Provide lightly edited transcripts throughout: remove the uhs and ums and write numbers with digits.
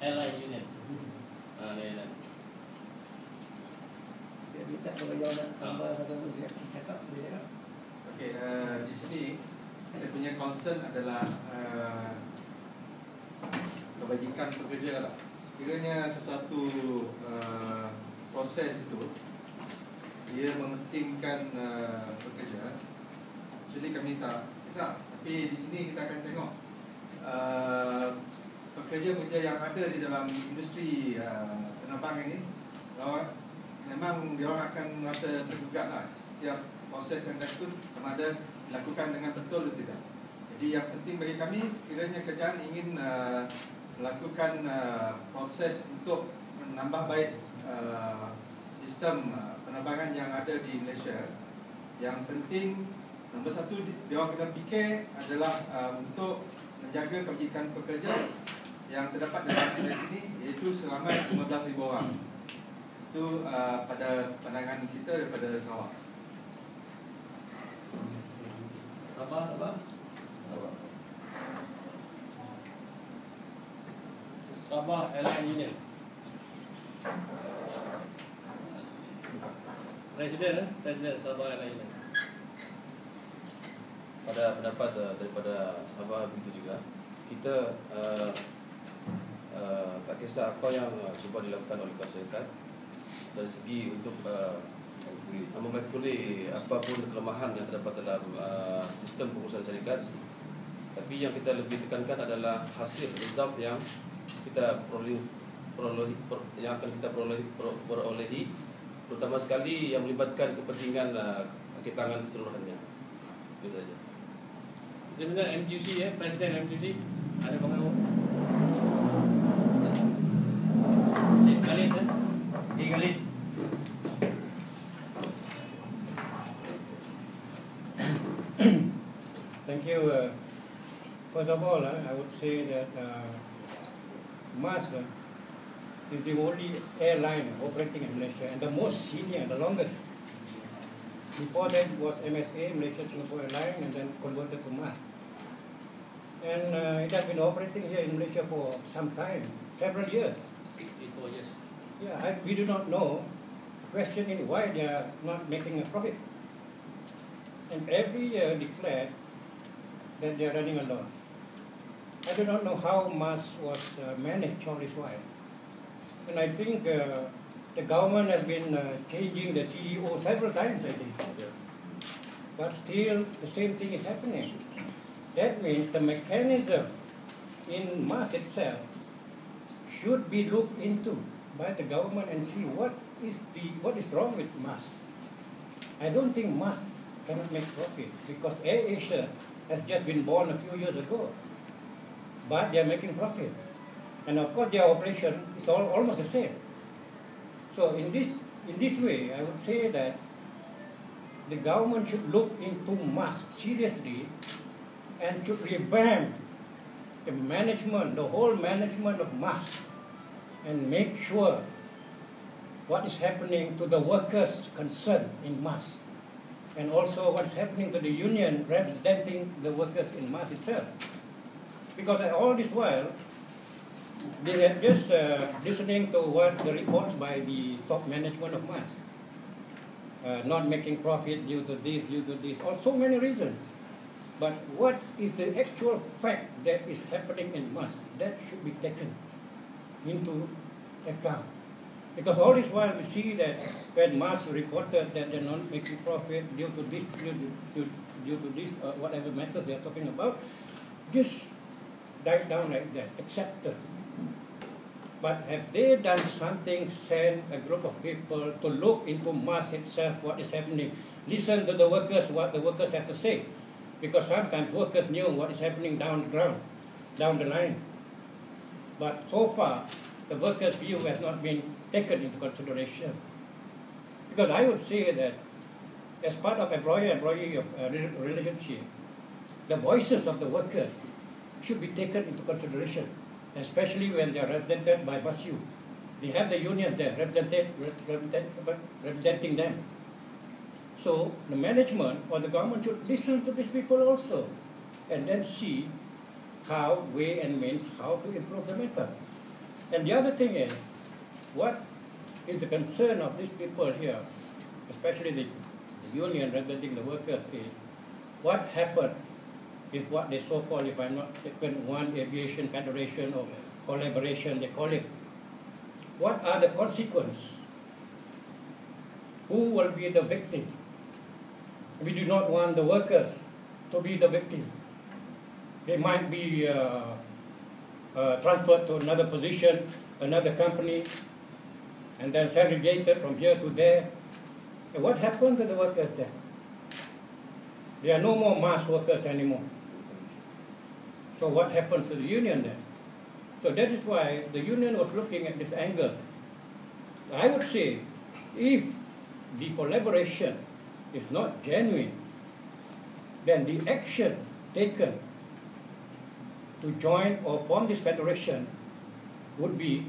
Airline Union. Airline. Dia minta kalau yang nak tambah satu dia cakap, boleh cakap. Okey, di sini kita punya concern adalah kebajikan pekerja lah. Sekiranya sesuatu proses itu dia mementingkan pekerja, jadi kami tak kisah. Tapi di sini kita akan tengok pekerja-pekerja yang ada di dalam industri penerbangan ini, memang dia orang akan merasa tergugat lah setiap proses yang dilakukan sama ada dilakukan dengan betul atau tidak. Jadi yang penting bagi kami, sekiranya kerajaan ingin melakukan proses untuk menambah baik sistem penerbangan yang ada di Malaysia, yang penting nombor satu dia orang kena fikir adalah untuk menjaga kebajikan pekerja yang terdapat dalam industri ini, iaitu selamat 15,000 orang. Itu pada pandangan kita daripada Sarawak. Sabah Airline Union. Presiden Sabah Airline Union. Pada pendapat daripada Sabah begitu juga, kita tak kisah apa yang cuba dilakukan oleh masyarakat dari segi untuk memperoleh apapun kelemahan yang terdapat dalam sistem pengurusan syarikat. Tapi yang kita lebih tekankan adalah hasil result yang kita yang akan kita perolehi, terutama sekali yang melibatkan kepentingan kaki tangan keseluruhannya. Itu saja. Presiden MTUC Presiden MTUC ada pengaruh. Khalid. Thank you. First of all, I would say that MAS is the only airline operating in Malaysia and the most senior, the longest. Before that was MSA, Malaysia Singapore Airline, and then converted to MAS. And it has been operating here in Malaysia for some time, several years. 64 years. Yeah, we do not know, questioning why they are not making a profit. And every year declared that they are running a loss. I do not know how MAS was managed all this while. And I think the government has been changing the CEO several times, I think. But still, the same thing is happening. That means the mechanism in MAS itself should be looked into by the government and see what is wrong with MAS. I don't think MAS cannot make profit because AirAsia has just been born a few years ago, but they are making profit, and of course their operation is almost the same. So in this way, I would say that the government should look into MAS seriously and should revamp the management, the whole management of MAS, and make sure what is happening to the workers concerned in MAS, and also what's happening to the union representing the workers in MAS itself. Because all this while, they are just listening to what the reports by the top management of MAS. Not making profit due to this, or so many reasons. But what is the actual fact that is happening in MAS? That should be taken into account. Because all this while we see that when MAS reported that they're not making profit due to this, whatever methods they're talking about, just died down like that, accepted. But have they done something, send a group of people to look into MAS itself, what is happening, listen to the workers, what the workers have to say? Because sometimes workers knew what is happening down the ground, down the line. But so far, the workers' view has not been taken into consideration. Because I would say that as part of employer-employee relationship, the voices of the workers should be taken into consideration, especially when they are represented by maseu. They have the union there representing them. So the management or the government should listen to these people also, and then see how, way and means how to improve the matter. And the other thing is, what is the concern of these people here, especially the union representing the workers, is what happens if what they so-called, if I'm not taken, one aviation federation or collaboration, they call it. What are the consequences? Who will be the victim? We do not want the workers to be the victim. They might be transferred to another position, another company, and then segregated from here to there. And what happened to the workers then? There are no more mass workers anymore. So what happens to the union then? So that is why the union was looking at this angle. I would say, if the collaboration is not genuine, then the action taken to join or form this federation would be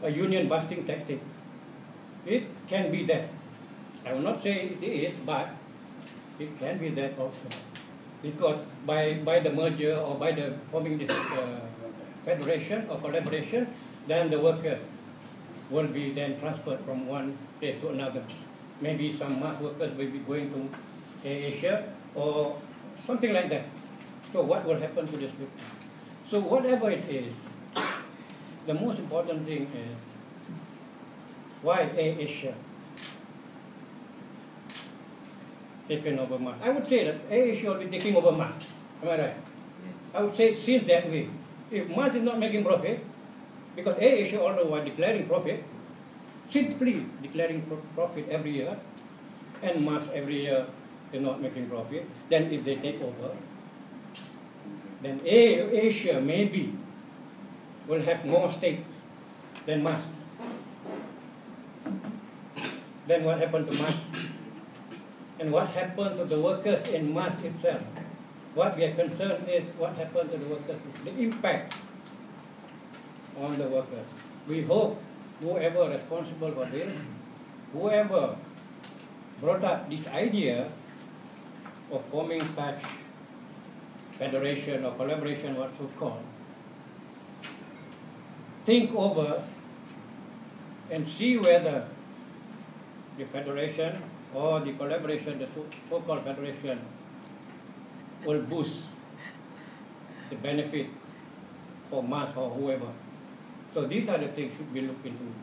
a union busting tactic. It can be that. I will not say it is, but it can be that also. Because by the merger or by the forming this federation or collaboration, then the workers will be then transferred from one place to another. Maybe some mass workers will be going to AirAsia or something like that. So what will happen to this victim? So whatever it is, the most important thing is, why AirAsia taken over mass? I would say that AirAsia will be taking over mass. Am I right? I would say it seems that way. If mass is not making profit, because AirAsia, although are declaring profit, simply declaring profit every year, and mass every year is not making profit, then if they take over, then AirAsia maybe will have more stake than mass. Then what happened to mass? And what happened to the workers in mass itself? What we are concerned is what happened to the workers, the impact on the workers. We hope whoever responsible for this, whoever brought up this idea of forming such federation or collaboration, what so called, think over and see whether the federation or the collaboration, the so-called federation, will boost the benefit for mass or whoever. So these are the things should be looked into.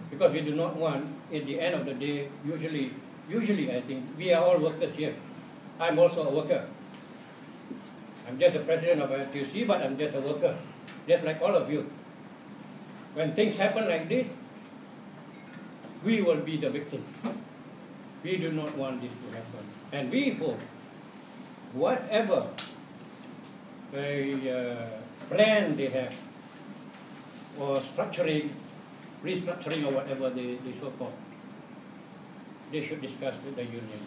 Because we do not want, at the end of the day, usually I think, we are all workers here. I'm also a worker. I'm just the president of FTC, but I'm just a worker, just like all of you. When things happen like this, we will be the victim. We do not want this to happen. And we hope whatever plan they have, or restructuring or whatever they so-called, they should discuss with the union.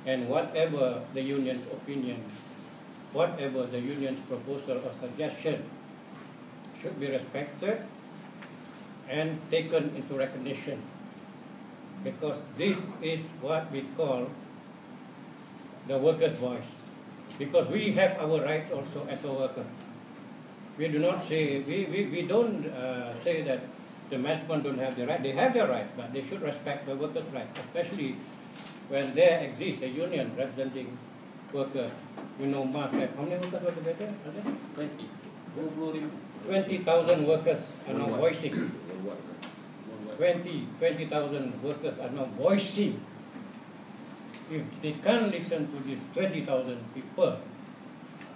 And whatever the union's opinion, whatever the union's proposal or suggestion should be respected and taken into recognition. Because this is what we call the workers' voice. Because we have our rights also as a worker. We do not say, we don't say that the management don't have the right. They have their right, but they should respect the workers' rights, especially when there exists a union representing workers. You know, mass have, how many workers are together? 20,000 workers are now voicing. 20,000 workers are now voicing. If they can't listen to these 20,000 people,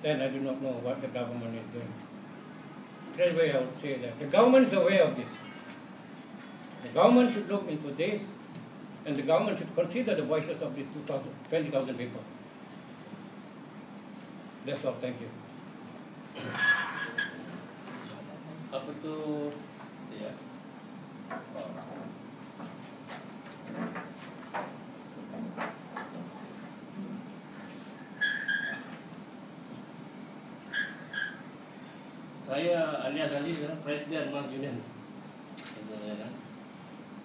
then I do not know what the government is doing. That way I would say that the government is aware of this. The government should look into this, and the government should consider the voices of these 20,000 people. That's all. Thank you. Apa tu? Ya. Saya alias Ali, Presiden Mas Union.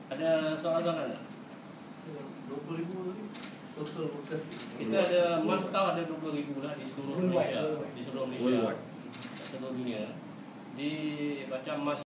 Ada soalan-soalan tak? 20,000 tadi total workers. Kita ada mas tahu ada 20,000 lah di seluruh Malaysia, di seluruh Malaysia, seluruh dunia. Di macam mas